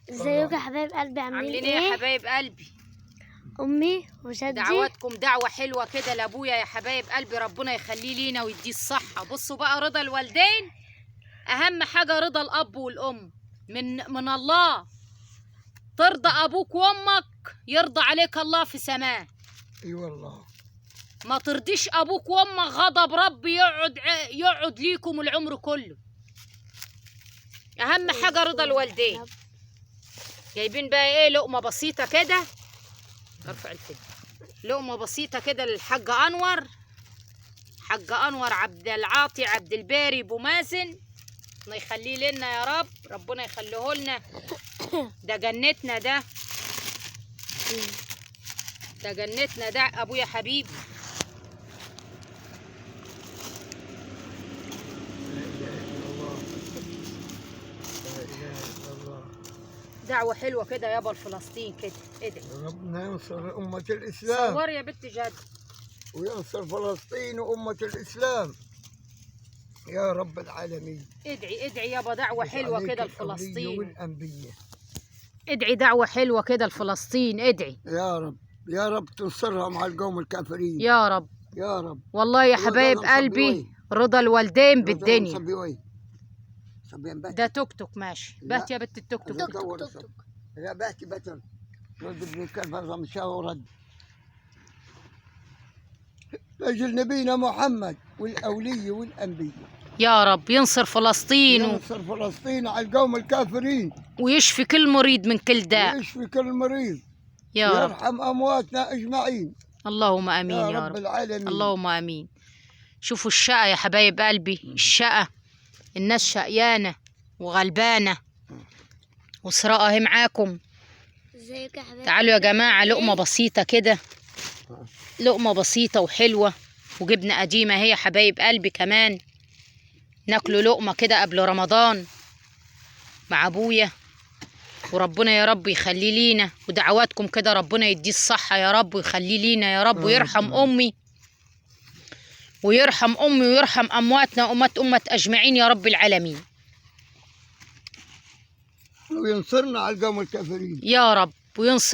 ازيكم يا حبايب قلبي؟ عاملين ايه يا حبايب قلبي؟ امي وجدي دعواتكم دعوه حلوه كده لابويا يا حبايب قلبي، ربنا يخليه لينا ويديه الصحه. بصوا بقى، رضا الوالدين اهم حاجه، رضا الاب والام من الله. ترضى ابوك وامك يرضى عليك الله في سماه. اي والله. ما ترضيش ابوك وامك غضب ربي يقعد ليكم العمر كله. اهم حاجه رضا الوالدين. جايبين بقى ايه؟ لقمه بسيطه كده، ارفع الفيديو. لقمه بسيطه كده للحاج انور، حاج انور عبد العاطي عبد الباري ابو مازن، الله يخليه لنا يا رب، ربنا يخليه لنا. ده جنتنا، ده جنتنا، ده ابويا حبيبي. دعوة حلوة كده يابا لفلسطين كده، ادعي ربنا ينصر أمة الإسلام. صور يا بنت جد. وينصر فلسطين وأمة الإسلام يا رب العالمين. ادعي يابا، دعوة حلوة كده لفلسطين والأنبياء. ادعي دعوة حلوة كده لفلسطين، ادعي يا رب، يا رب تنصرهم على القوم الكافرين يا رب، يا رب. والله يا حبايب قلبي رضا الوالدين بالدنيا. ده توك توك ماشي. بات يا بنت التوك توك. لا باتي بتر رد ابن الكلب هذا مشاه ورد لاجل نبينا محمد والاوليه والانبياء. يا رب ينصر فلسطين ينصر فلسطين على القوم الكافرين، ويشفي كل مريض من كل داء، ويشفي كل مريض يا رب، ويرحم امواتنا اجمعين. اللهم امين يا رب العالمين. اللهم امين. شوفوا الشقة يا حبايب قلبي، الشقة الناس شقيانة وغلبانة، وسراء اهي معاكم. ازيكم يا حبايب؟ تعالوا يا جماعة، لقمة بسيطة كده، لقمة بسيطة وحلوة، وجبنة قديمة هي حبايب قلبي كمان. ناكلوا لقمة كده قبل رمضان مع ابويا، وربنا يا رب يخليه لينا، ودعواتكم كده ربنا يديه الصحة يا رب ويخليه لينا يا رب، ويرحم أمي ويرحم أمواتنا أمة أجمعين يا رب العالمين. وينصرنا على القوم الكافرين يا رب، وينصر